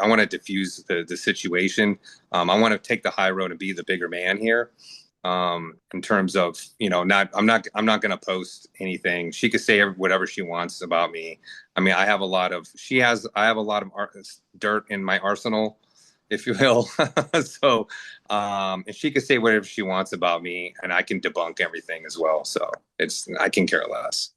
want to diffuse the situation. I want to take the high road and be the bigger man here. In terms of, I'm not going to post anything. She could say whatever she wants about me. I mean, I have a lot of dirt in my arsenal, if you will. So, and she could say whatever she wants about me, and I can debunk everything as well. So I can care less.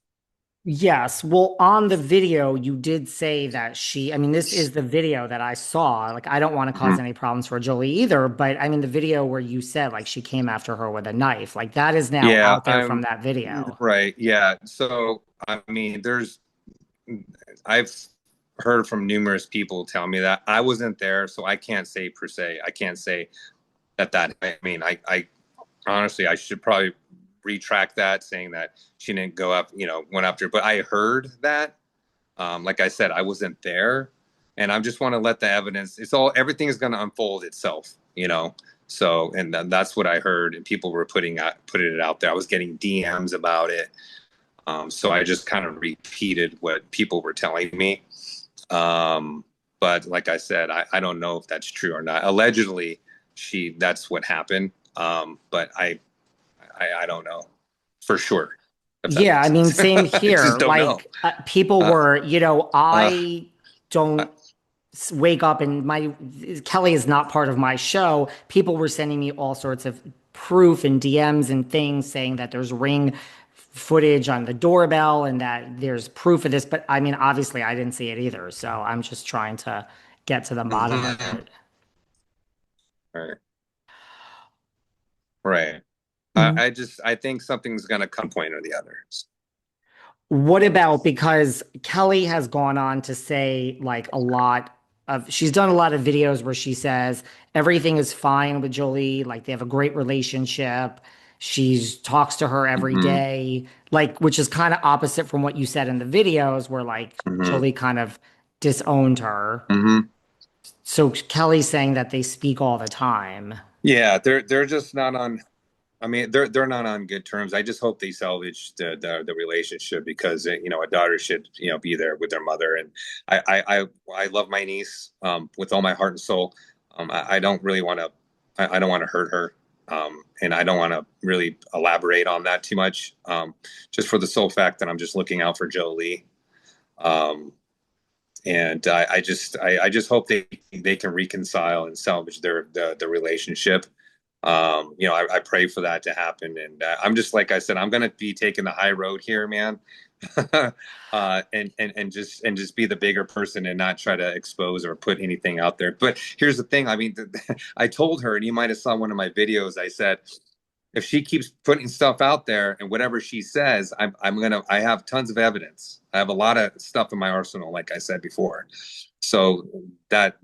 Yes. Well, on the video, you did say that I mean, this is the video that I saw. Like, I don't want to cause Mhm. any problems for Jolie either, but I mean, the video where you said like she came after her with a knife, like that is now Yeah, out there from that video. right. Yeah. So, I mean, I've heard from numerous people tell me that I wasn't there, so I can't say per se. I can't say I mean, I honestly, I should probably retract that, saying that she didn't go up, went after. But I heard that. Like I said, I wasn't there, and I just want to let the evidence. Everything is going to unfold itself. So, and that's what I heard, and people were putting it out there. I was getting DMs about it. So I just kind of repeated what people were telling me. But like I said, I don't know if that's true or not. Allegedly, that's what happened. But I don't know for sure, if that Yeah, I makes mean, sense. same I here. just don't know. Like, people Uh, were, uh, I don't wake up and Kelly is not part of my show. People were sending me all sorts of proof and DMs and things saying that there's ring footage on the doorbell and that there's proof of this. But I mean, obviously, I didn't see it either. So I'm just trying to get to the bottom of mhm. it. Right. Right. I think something's gonna come point or the other. What about, because Kelly has gone on to say like she's done a lot of videos where she says everything is fine with Jolie, like they have a great relationship. She talks to her every Hmm. day, like, which is kind of opposite from what you said in the videos where like Hmm. Jolie kind of disowned her. Hmm. So Kelly's saying that they speak all the time. Yeah, they're just not on. I mean, they're not on good terms. I just hope they salvage the relationship, because a daughter should be there with their mother, and I love my niece with all my heart and soul. I don't really want to. I don't want to hurt her, and I don't want to really elaborate on that too much. Just for the sole fact that I'm just looking out for Jolie. Um, and I just hope they can reconcile and salvage the relationship. I pray for that to happen, and I'm just, like I said, I'm gonna be taking the high road here, man. And just be the bigger person and not try to expose or put anything out there. But here's the thing. I mean, I told her, and you might have saw one of my videos. I said, if she keeps putting stuff out there and whatever she says, I have tons of evidence. I have a lot of stuff in my arsenal, like I said before. So that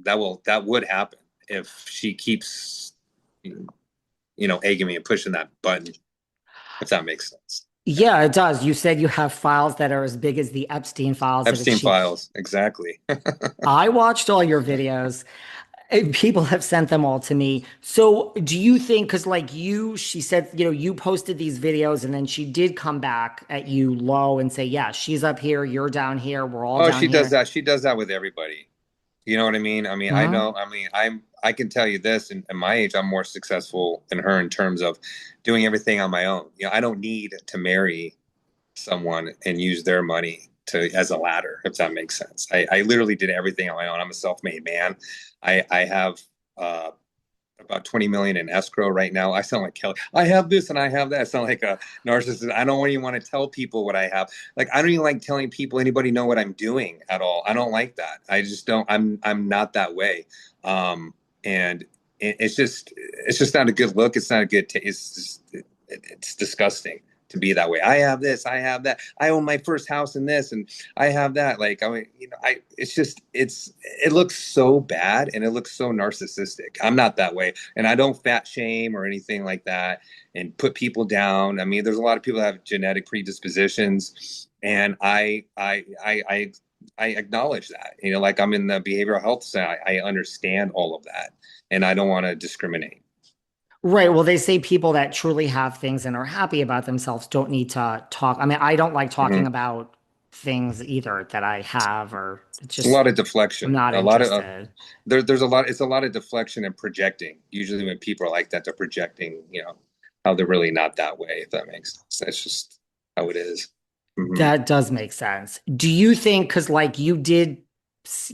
would happen if she keeps, egging me and pushing that button, if that makes sense. Yeah, it does. You said you have files that are as big as the Epstein files, that if Epstein she Files, exactly. I watched all your videos. People have sent them all to me. So do you think, because like she said, you posted these videos and then she did come back at you low and say, yeah, she's up here, you're down here, we're all Oh, down she does here. that. She does that with everybody. You know what I mean? I mean, I Huh? know. I mean, I can tell you this. In my age, I'm more successful than her in terms of doing everything on my own. I don't need to marry someone and use their money to as a ladder, if that makes sense. I literally did everything on my own. I'm a self-made man. I have about 20 million in escrow right now. I sound like Kelly. I have this and I have that. I sound like a narcissist. I don't even want to tell people what I have. Like, I don't even like telling people, anybody, know what I'm doing at all. I don't like that. I just don't. I'm not that way. And it's just not a good look. It's not a good. It's just it's disgusting to be that way. I have this, I have that. I own my first house in this, and I have that. Like, I mean, it looks so bad, and it looks so narcissistic. I'm not that way, and I don't fat shame or anything like that and put people down. I mean, there's a lot of people that have genetic predispositions, and I acknowledge that. Like, I'm in the behavioral health side. I understand all of that, and I don't want to discriminate. Right. Well, they say people that truly have things and are happy about themselves don't need to talk. I mean, I don't like talking Hmm. about things either that I have, or it's It's a just lot of I'm deflection. not A lot of interested. there's a lot. It's a lot of deflection and projecting. Usually, when people are like that, they're projecting. How they're really not that way. If that makes sense. That's just how it is. Hmm. That does make sense. Do you think, because like you did,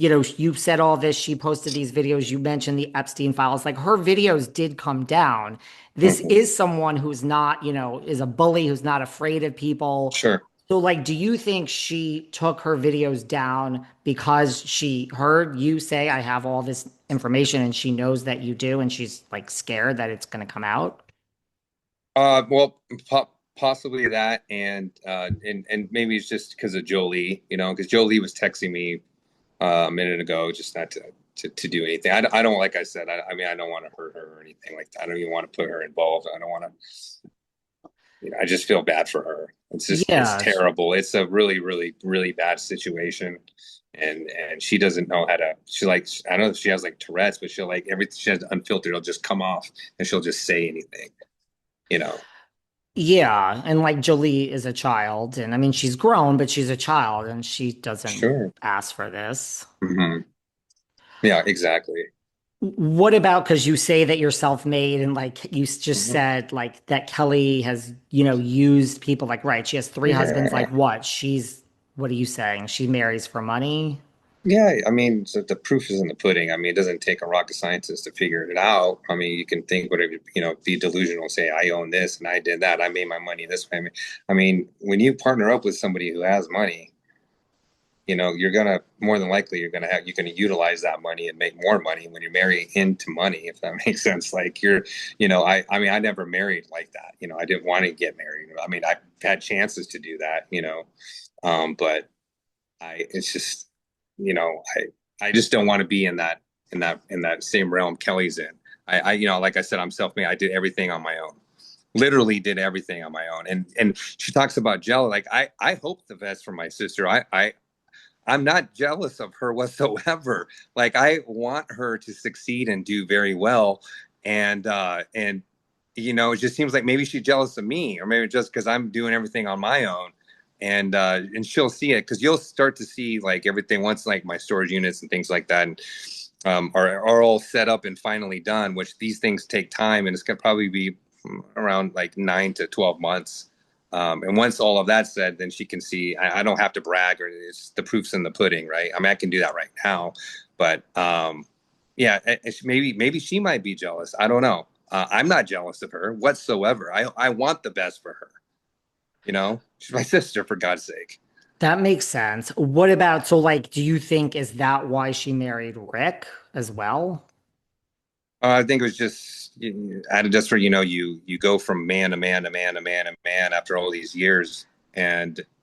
you said all this, she posted these videos, you mentioned the Epstein files, like her videos did come down. This Hmm. is someone who's not, is a bully, who's not afraid of people. Sure. So, like, do you think she took her videos down because she heard you say, I have all this information and she knows that you do, and she's like scared that it's going to come out? Well, possibly that, and maybe it's just because of Jolie. Because Jolie was texting me a minute ago, just not to do anything. I don't, like I said, I mean, I don't want to hurt her or anything like that. I don't even want to put her involved. I don't want to, I just feel bad for her. It's Yeah. terrible. It's a really, really, really bad situation. And she doesn't know how to, I don't know if she has like Tourette's, but she'll like everything she has unfiltered, it'll just come off and she'll just say anything, you know. Yeah, and like Jolie is a child, and I mean she's grown, but she's a child, and she doesn't Sure. ask for this. Hmm. Yeah, exactly. What about, because you say that you're self-made, and like you just Hmm. said, like that Kelly has, used people, like, right, she has three husbands, Yeah. like what? What are you saying? She marries for money? Yeah, I mean, so the proof is in the pudding. I mean, it doesn't take a rocket scientist to figure it out. I mean, you can think whatever, be delusional, say, I own this and I did that. I made my money this way. I mean, when you partner up with somebody who has money, you're gonna more than likely you're gonna utilize that money and make more money when you're marrying into money, if that makes sense. Like I mean, I never married like that. I didn't want to get married. I mean, I've had chances to do that, but it's just, I just don't want to be in that same realm Kelly's in. Like I said, I'm self-made. I did everything on my own. Literally did everything on my own. And she talks about jealous. Like I hope the best for my sister. I'm not jealous of her whatsoever. Like I want her to succeed and do very well. And it just seems like maybe she's jealous of me, or maybe just because I'm doing everything on my own. And she'll see it, because you'll start to see like everything once like my storage units and things like that, and are all set up and finally done, which these things take time, and it's gonna probably be around like 9 to 12 months. And once all of that's said, then she can see. I don't have to brag, or it's the proof's in the pudding, right? I mean, I can do that right now, but yeah, maybe she might be jealous. I don't know. I'm not jealous of her whatsoever. I want the best for her. She's my sister, for God's sake. That makes sense. What about, so like, do you think, is that why she married Rick as well? I think it was just for you go from man to man to man to man to man after all these years, and